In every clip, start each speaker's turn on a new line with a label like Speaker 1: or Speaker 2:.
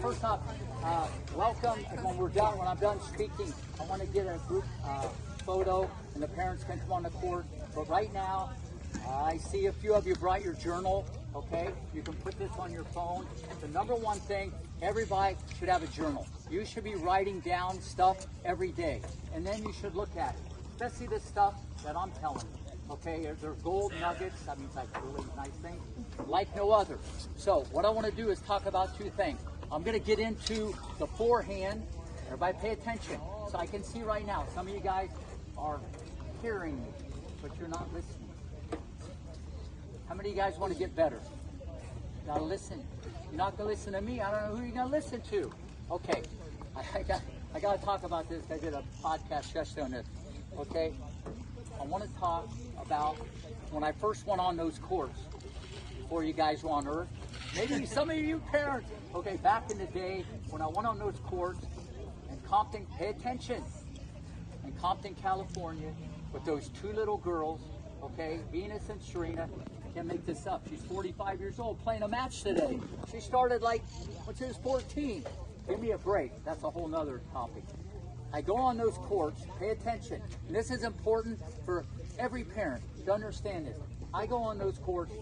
Speaker 1: first off, welcome. And when I'm done speaking, I want to get a group photo, and the parents can come on the court. But right now, I see a few of you brought your journal. Okay, you can put this on your phone. The number one thing, everybody should have a journal. You should be writing down stuff every day, and then you should look at it, especially the stuff that I'm telling you. Okay, they're gold nuggets. That means like really nice things, like no other. So what I want to do is talk about two things. I'm going to get into the forehand. Everybody pay attention. So I can see right now, some of you guys are hearing me, but you're not listening. How many of you guys want to get better? You gotta listen. You're not gonna listen to me. I don't know who you're gonna listen to. Okay, I gotta talk about this. I did a podcast yesterday on this. Okay, I want to talk about when I first went on those courts before you guys were on Earth. Maybe some of you parents. Okay, back in the day when I went on those courts in Compton, pay attention. In Compton, California, with those two little girls. Okay, Venus and Serena. Can't make this up. She's 45 years old playing a match today. She started like when she was 14. Give me a break. That's a whole nother topic. I go on those courts, pay attention. And this is important for every parent to understand this. I go on those courts,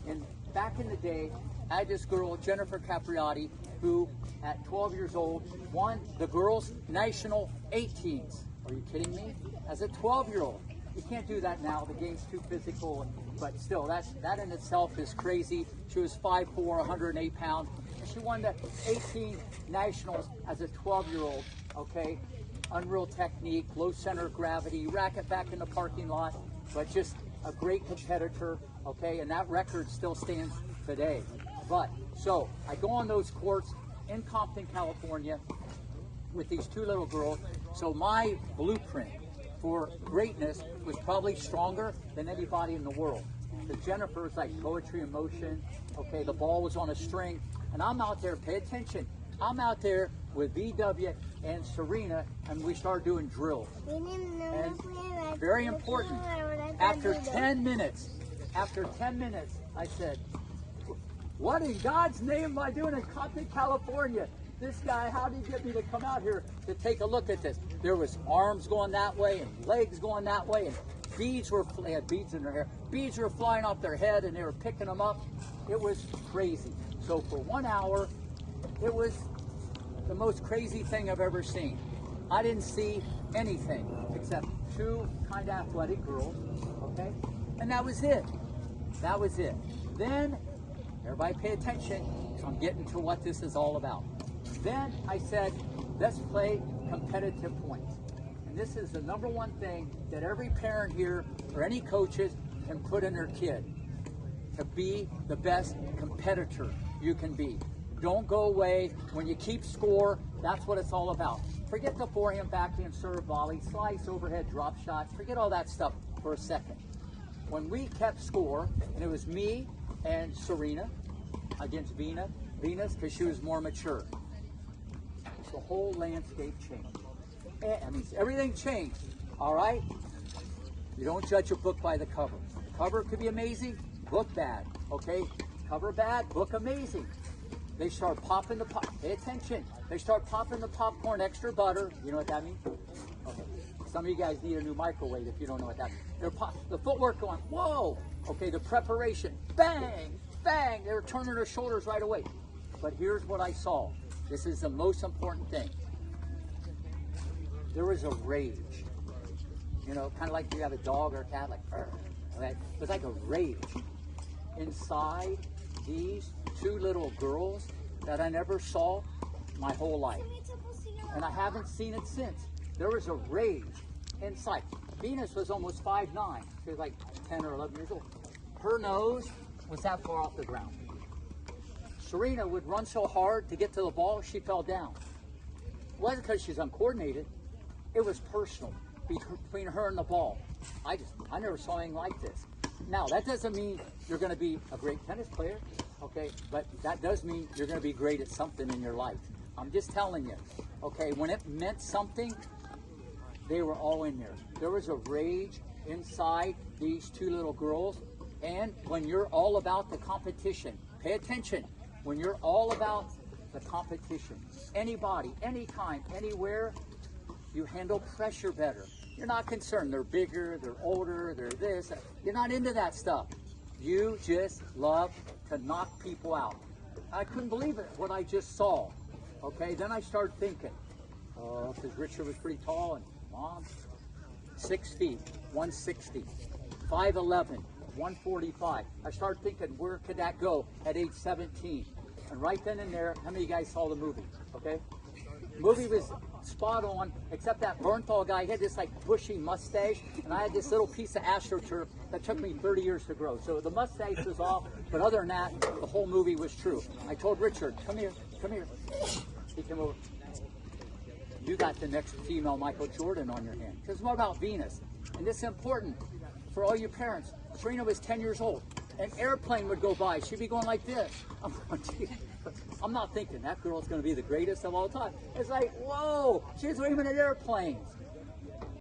Speaker 1: and back in the day, I had this girl, Jennifer Capriati, who at 12 years old won the girls' national 18s. Are you kidding me? As a 12-year-old. You can't do that now. The game's too physical, but still, that in itself is crazy. She was 5'4", 108 pounds, and she won the 18 nationals as a 12-year-old. Okay, unreal technique, low center of gravity, racket back in the parking lot, but just a great competitor. Okay, and that record still stands today. But so I go on those courts in Compton, California, with these two little girls. So my blueprint for greatness was probably stronger than anybody in the world. Because Jennifer is like poetry in motion. Okay, the ball was on a string. And I'm out there, pay attention. I'm out there with VW and Serena, and we started doing drills. And very important, after 10 minutes, I said, what in God's name am I doing in Compton, California? This guy, how did he get me to come out here to take a look at this? There was arms going that way and legs going that way, and they had beads in their hair. Beads were flying off their head, and they were picking them up. It was crazy. So for 1 hour, it was the most crazy thing I've ever seen. I didn't see anything except two kind of athletic girls, okay? And that was it. That was it. Then, everybody pay attention, because I'm getting to what this is all about. Then I said, let's play competitive points. And this is the number one thing that every parent here or any coaches can put in their kid, to be the best competitor you can be. Don't go away. When you keep score, that's what it's all about. Forget the forehand, backhand, serve, volley, slice, overhead, drop shot. Forget all that stuff for a second. When we kept score, and it was me and Serena against Venus, because she was more mature. The whole landscape changed. I mean, everything changed, all right? You don't judge a book by the cover. The cover could be amazing, book bad, okay? Cover bad, book amazing. They start popping the pay attention. They start popping the popcorn, extra butter. You know what that means? Okay. Some of you guys need a new microwave if you don't know what that means. The footwork going, whoa! Okay, the preparation, bang, bang. They were turning their shoulders right away. But here's what I saw. This is the most important thing. There was a rage. You know, kind of like you have a dog or a cat, like, okay? It was like a rage inside these two little girls that I never saw my whole life. And I haven't seen it since. There was a rage inside. Venus was almost 5'9". She was like 10 or 11 years old. Her nose was that far off the ground. Serena would run so hard to get to the ball, she fell down. It wasn't because she's uncoordinated. It was personal between her and the ball. I never saw anything like this. Now, that doesn't mean you're going to be a great tennis player, okay? But that does mean you're going to be great at something in your life. I'm just telling you, okay? When it meant something, they were all in there. There was a rage inside these two little girls. And when you're all about the competition, pay attention. When you're all about the competition. Anybody, anytime, anywhere, you handle pressure better. You're not concerned. They're bigger, they're older, they're this. You're not into that stuff. You just love to knock people out. I couldn't believe it, what I just saw. Okay, then I started thinking, because Richard was pretty tall, and Mom, 6 feet, 160, 5'11", 145. I started thinking, where could that go at age 17? And right then and there, how many of you guys saw the movie? Okay, the movie was spot on, except that Bernthal guy had this like bushy mustache, and I had this little piece of AstroTurf that took me 30 years to grow. So the mustache was off, but other than that, the whole movie was true. I told Richard, come here, come here. He came over. You got the next female Michael Jordan on your hand. Because it's more about Venus. And this is important for all you parents. Serena was 10 years old. An airplane would go by. She'd be going like this. I'm not thinking that girl's going to be the greatest of all time. It's like, whoa, she's aiming at airplanes.